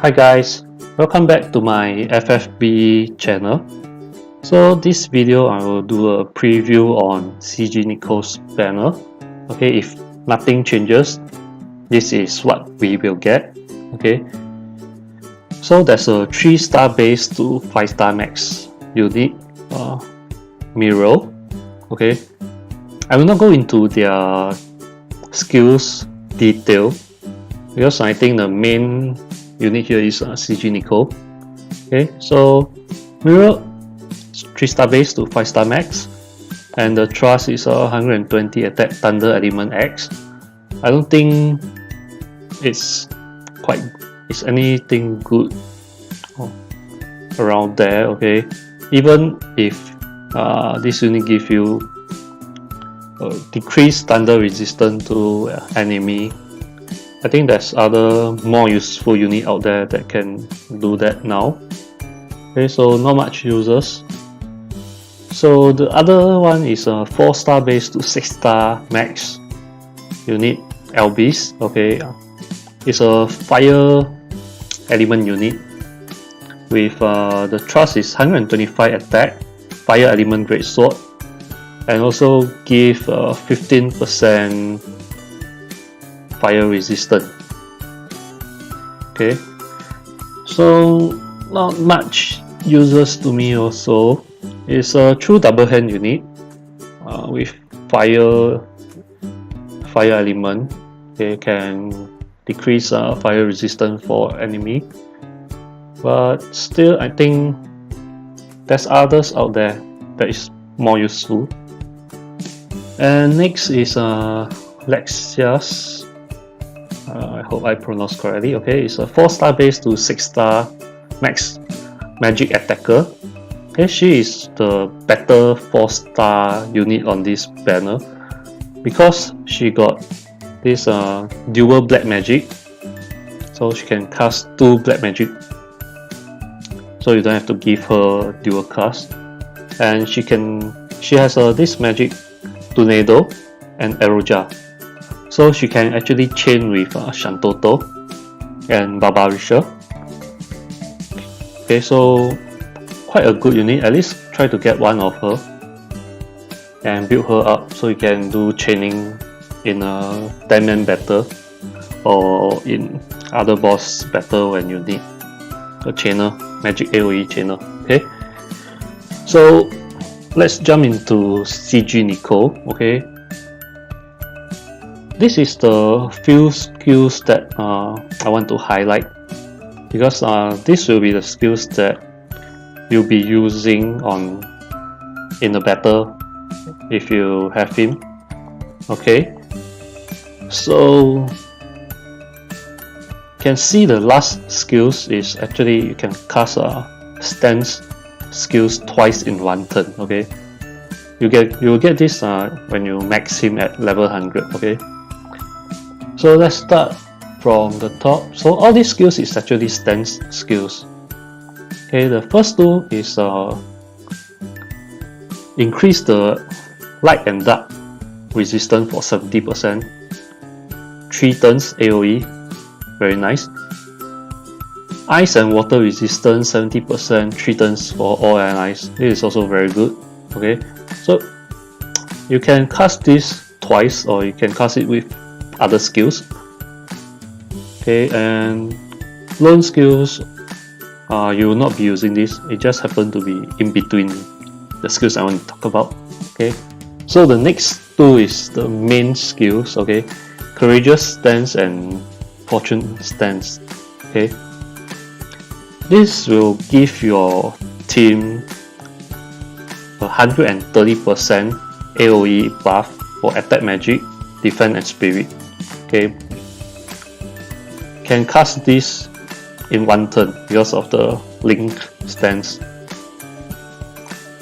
Hi guys, welcome back to my FFBE channel. So this video I will do a preview on CG Nichol's banner. Okay, if nothing changes, this is what we will get. Okay, so there's a 3-star base to 5-star max unit mirror. Okay, I will not go into their skills detail because I think the main unit here is CG Nichol. Okay, so mirror 3-star base to 5-star max, and the thrust is 120 attack thunder element X. I don't think it's anything good around there. Okay, even if this unit give you decreased thunder resistance to enemy, I think there's other more useful unit out there that can do that now. Okay, so not much users. So the other one is a 4-star base to 6-star max unit Elvis. Okay, it's a fire element unit with the thrust is 125 attack, fire element great sword, and also give 15% fire resistant. Okay, so not much users to me also. It's a true double hand unit with fire element. They can decrease fire resistance for enemy, but still I think there's others out there that is more useful. And next is Lexias. I hope I pronounced correctly. Okay, it's a 4-star base to 6-star max magic attacker. Okay, she is the better 4-star unit on this banner because she got this dual black magic, so she can cast 2 black magic, so you don't have to give her dual cast. And she has this magic tornado and Eroja, so she can actually chain with Shantoto and Barbarisha. Okay, so quite a good unit. At least try to get one of her and build her up so you can do chaining in a 10-man battle or in other boss battle when you need a chainer, magic AoE chainer. Okay, so let's jump into CG Nichol. Okay, this is the few skills that I want to highlight because this will be the skills that you'll be using in the battle if you have him. Okay, so you can see the last skills is actually you can cast stance skills twice in one turn. Okay, you will get this when you max him at level 100. Okay, so let's start from the top. So all these skills is actually stance skills. Okay, the first two is increase the light and dark resistance for 70%, 3 turns AoE, very nice. Ice and water resistance 70%, 3 turns for all allies. This is also very good. Okay, so you can cast this twice or you can cast it with other skills. Okay, and lone skills, you will not be using this. It just happened to be in between the skills I want to talk about. Okay, so the next two is the main skills. Okay, courageous stance and fortune stance. Okay, this will give your team 130% AoE buff for attack magic, defense and spirit. Okay, can cast this in one turn because of the link stance,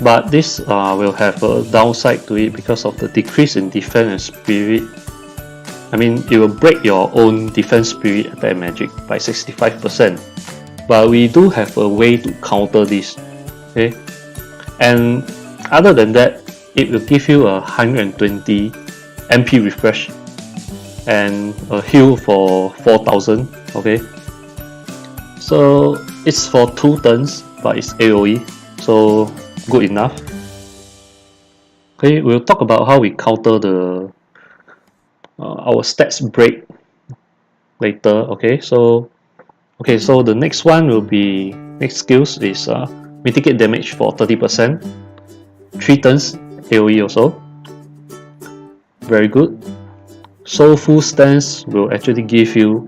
but this will have a downside to it because of the decrease in defense and spirit. I mean, it will break your own defense spirit attack magic by 65%, but we do have a way to counter this. Okay, and other than that, it will give you a 120 MP refresh and a heal for 4000. Okay, So it's for 2 turns, but it's AoE, so good enough. Okay, we'll talk about how we counter the our stats break later. So the next one will be, next skills is mitigate damage for 30%, 3 turns AoE also. Very good. Soulful Stance will actually give you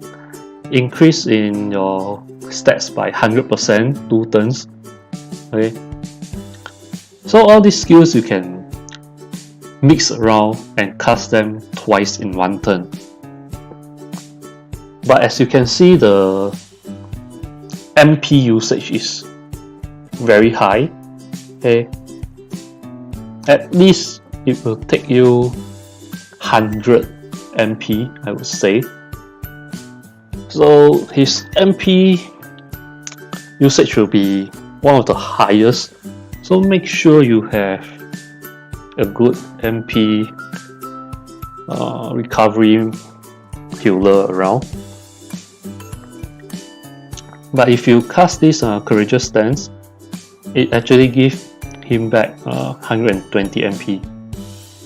increase in your stats by 100%, 2 turns. Okay, so all these skills you can mix around and cast them twice in 1 turn. But as you can see, the MP usage is very high. Okay, at least it will take you 100 MP, I would say. So his MP usage will be one of the highest, so make sure you have a good MP recovery healer around. But if you cast this Courageous Stance, it actually gives him back 120 MP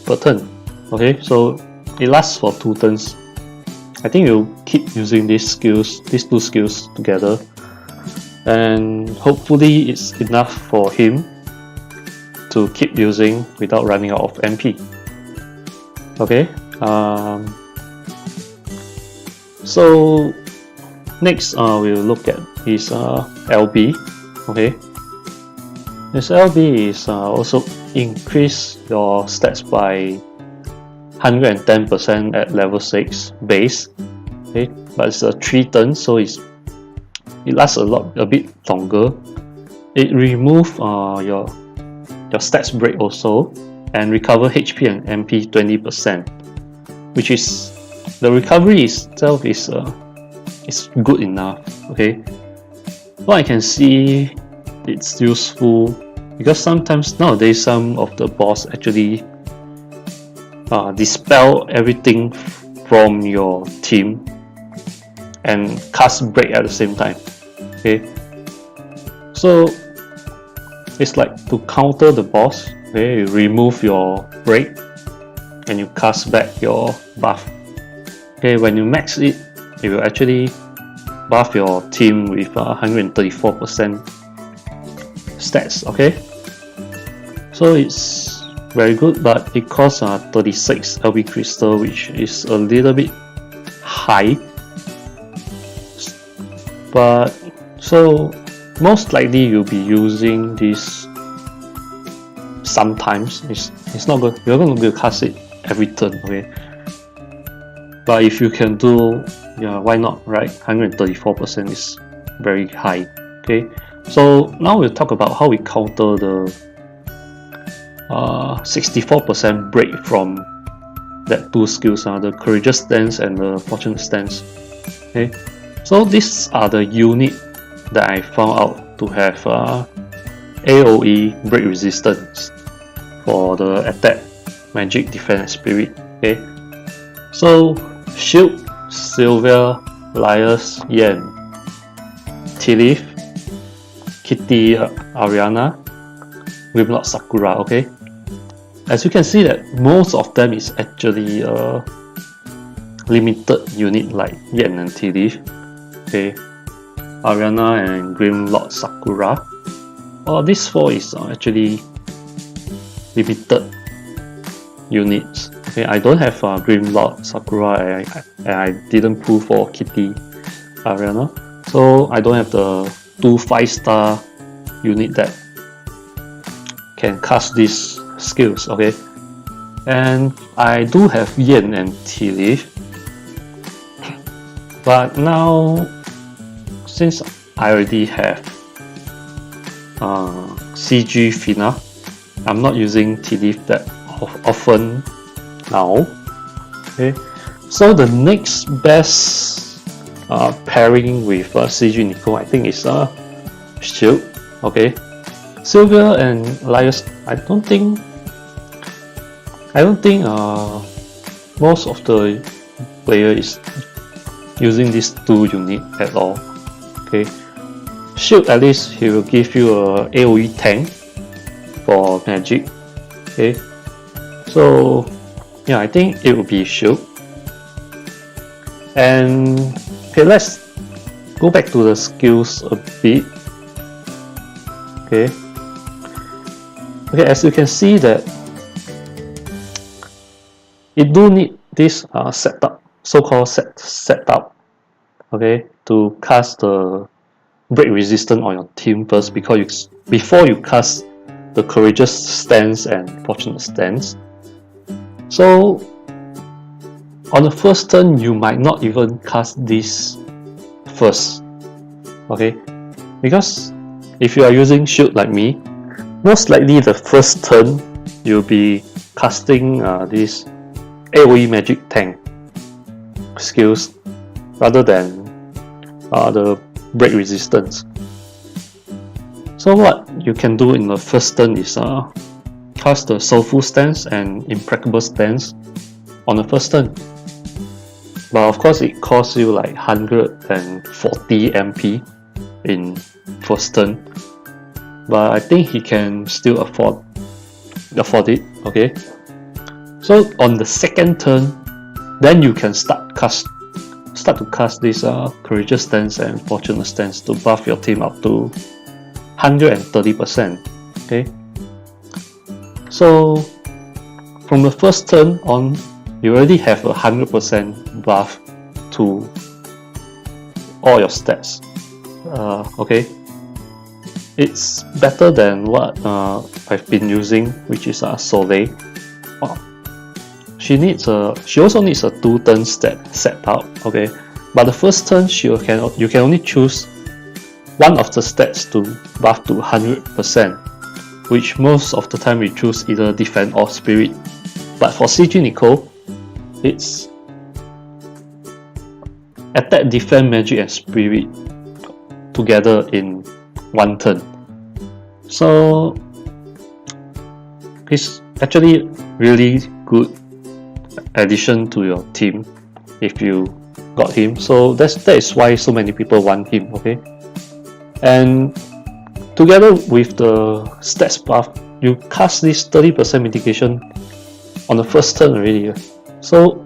per turn. Okay, so it lasts for 2 turns. I think you'll keep using these 2 skills together, and hopefully it's enough for him to keep using without running out of MP. Okay, so next we'll look at his LB. Okay, his LB is also increase your stats by 110% at level 6 base. Okay, but it's a 3 turns, so it lasts a bit longer. It removes your stats break also, and recover HP and MP 20%, which is, the recovery itself is good enough. Okay, what I can see, it's useful because sometimes nowadays some of the boss actually dispel everything from your team and cast break at the same time. Okay, so it's like to counter the boss. Okay, you remove your break and you cast back your buff. Okay, when you max it, it will actually buff your team with 134% stats. Okay, so it's very good, but it costs 36 LB crystal, which is a little bit high. But so most likely you'll be using this sometimes. It's not good. You're going to cast it every turn. Okay, but if you can do, yeah, why not, right? 134% is very high. Okay, so now we'll talk about how we counter the 64% break from that 2 skills, the Courageous Stance and the Fortunate Stance. Okay, so these are the unit that I found out to have AoE break resistance for the attack, magic, defense, spirit. Okay, so Shield, Sylvia, Lias, Yen, Tilith, Kitty, Ariana, Grimlock, Sakura. Okay, as you can see that most of them is actually limited unit like Yen and Tilith. Okay, Ariana and Grimlock, Sakura. These 4 is actually limited units. Okay, I don't have Grimlock, Sakura, and I didn't pull for Kitty, Ariana, so I don't have the 2 5-star unit that can cast these skills. Okay, and I do have Yen and Tilith, but now since I already have CG Fina, I'm not using Tilith that often now. Okay, so the next best pairing with CG Nichol, I think, is Shield. Okay, Sylvia and Lias, I don't think most of the player is using these 2 unit at all. Okay, shield, at least he will give you a AoE tank for magic. Okay, so yeah, I think it will be shield. And okay, let's go back to the skills a bit. Okay, as you can see that it do need this setup, so-called setup, okay, to cast the break resistance on your team first, because before you cast the courageous stance and fortunate stance. So on the first turn, you might not even cast this first, okay, because if you are using shield like me, most likely the first turn you'll be casting this AoE magic tank skills rather than the break resistance. So what you can do in the first turn is cast the soulful stance and impregnable stance on the first turn. But of course it costs you like 140 MP in first turn. But I think he can still afford it, okay? So on the second turn, then you can start to cast this courageous stance and fortunate stance to buff your team up to 130%. Okay. So from the first turn on, you already have a 100% buff to all your stats. Okay. It's better than what I've been using, which is Soleil. She also needs a 2-turn setup, okay. But the first turn you can only choose one of the stats to buff to 100%, which most of the time we choose either defense or spirit. But for CG Nichol, it's attack, defense, magic, and spirit together in one turn. So it's actually really good addition to your team if you got him. So that is why so many people want him, okay. And together with the stats buff, you cast this 30% mitigation on the first turn already. So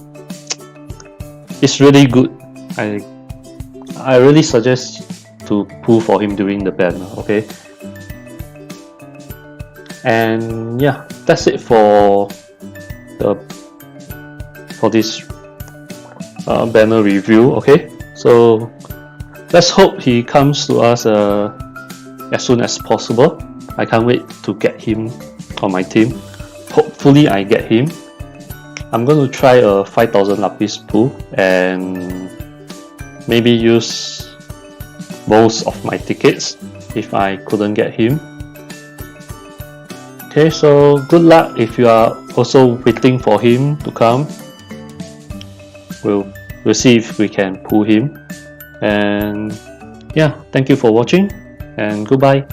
it's really good. I really suggest to pull for him during the banner, okay. And yeah, that's it for this banner review, okay. So let's hope he comes to us as soon as possible. I can't wait to get him on my team. Hopefully I get him. I'm going to try a 5000 lapis pool and maybe use most of my tickets if I couldn't get him. Okay, so good luck if you are also waiting for him to come. We'll see if we can pull him. And yeah, thank you for watching and goodbye.